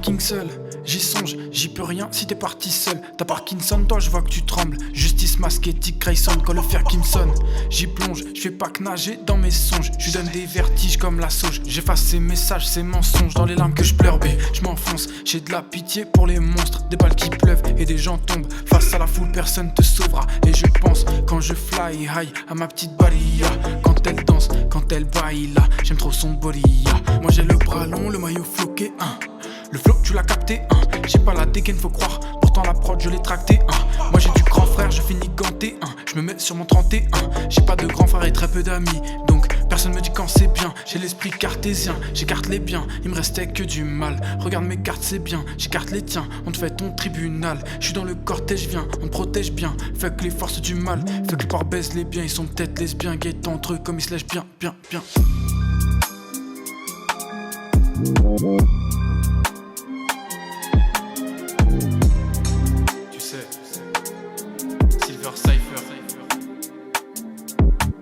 fucking seul. J'y songe, j'y peux rien si t'es parti seul. T'as Parkinson, toi je vois que tu trembles. Justice masquée, Dick Grayson, quand le fer qui me sonne. J'y plonge, je fais pas que nager dans mes songes. Je lui donne des vertiges comme la sauge. J'efface ces messages, ces mensonges. Dans les larmes que je pleure, bé, je m'enfonce. J'ai de la pitié pour les monstres. Des balles qui pleuvent et des gens tombent. Face à la foule, personne te sauvera. Et je pense quand je fly high à ma petite balia. Quand elle danse, quand elle baille là. J'aime trop son body. Moi j'ai le bras long, le maillot floqué. Le flow tu l'as capté, j'ai pas la dégaine faut croire, pourtant la prod je l'ai tracté. Moi j'ai du grand frère, je finis ganté, je me mets sur mon 31. J'ai pas de grand frère et très peu d'amis, donc personne me dit quand c'est bien. J'ai l'esprit cartésien, j'écarte les biens, il me restait que du mal. Regarde mes cartes c'est bien, j'écarte les tiens, on te fait ton tribunal. Je suis dans le cortège, viens, on te protège bien. Fuck les forces du mal, fuck les porcs baisent les biens. Ils sont peut-être lesbiens, gays entre eux comme ils se lèchent bien. Tu sais, Silver Cypher.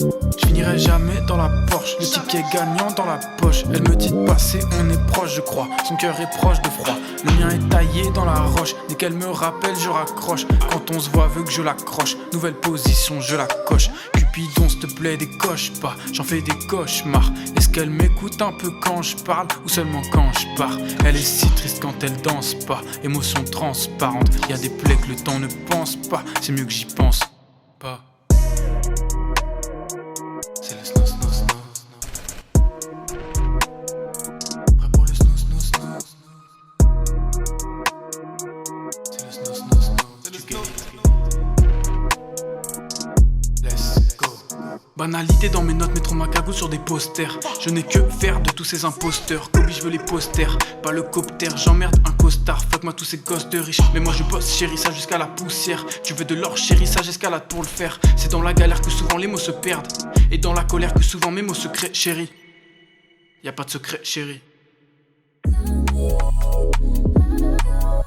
Je finirai jamais dans la Porsche, le ticket gagnant dans la poche. Elle me dit de passer, on est proche je crois. Son cœur est proche de froid, le mien est taillé dans la roche. Dès qu'elle me rappelle je raccroche, quand on se voit veut que je l'accroche. Nouvelle position je la coche. Cupidon s'il te plaît décoche pas, j'en fais des cauchemars. Est-ce qu'elle m'écoute un peu quand je parle ou seulement quand je pars? Elle est si triste quand elle danse pas, émotion transparente. Y'a des plaies que le temps ne pense pas, c'est mieux que j'y pense pas. C'est le snow. Prêt pour le snow. C'est le snow. Let's go. Banalité dans mes notes, mettre ma cagoule sur des posters. Je n'ai que faire de tous ces imposteurs. Kobe je veux les posters, pas le copter. J'emmerde un costard, fuck moi tous ces gosses de riches. Mais moi je bosse chérie, ça jusqu'à la poussière. Tu veux de l'or chérie, ça j'escalade pour le faire. C'est dans la galère que souvent les mots se perdent, et dans la colère que souvent mes mots se créent chérie. Y'a pas de secret chérie.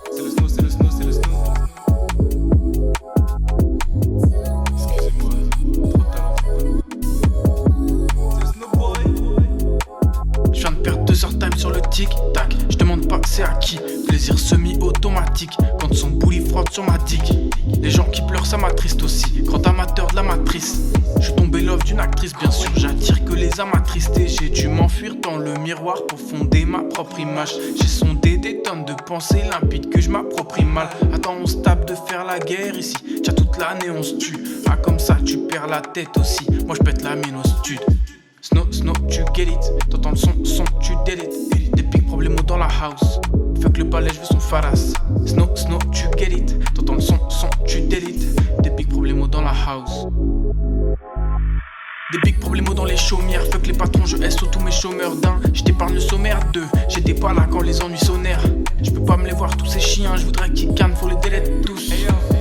C'est le snow. Je viens de perdre 2 heures time sur le tic-tac. Je demande pas c'est à qui. Plaisir semi-automatique quand son bouli frotte sur ma dick. Les gens qui pleurent ça m'attriste aussi. Grand amateur de la matrice. Je suis tombé love d'une actrice, bien sûr j'attire que les âmes attristées. J'ai dû m'enfuir dans le miroir pour fonder ma propre image. J'ai sondé des tonnes de pensées limpides que je m'approprie mal. Attends on se tape de faire la guerre ici. Tiens toute l'année on se tue. Ah comme ça tu perds la tête aussi. Moi je pète la mienne au stud. Snow, tu get it. T'entends le son, tu delete. Des pics problèmes dans la house. Fuck le balai, je veux son faras. Snow, tu get it. T'entends le son, tu delete. Des pics problèmes dans la house. Des big problèmes dans les chaumières. Fuck les patrons, je hais tous mes chômeurs d'un. J't'épargne le sommaire 2. J'étais pas là quand les ennuis sonnèrent. J'peux pas me les voir tous ces chiens. J'voudrais qu'ils canent, faut les délètes tous.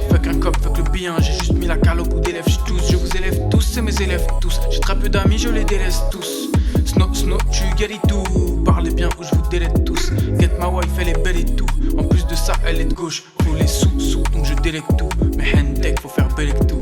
Fuck un cop, fuck le bien. J'ai juste mis la calope ou d'élèves j'tousse. Je vous élève tous, c'est mes élèves tous. J'ai très peu d'amis, je les délaisse tous. Snow, tu guéris tout. Parlez bien ou je vous délète tous. Get ma wife, elle est belle et tout. En plus de ça, elle est de gauche. Faut les sous, donc je délègue tout. Mais handtech, faut faire belle et tout.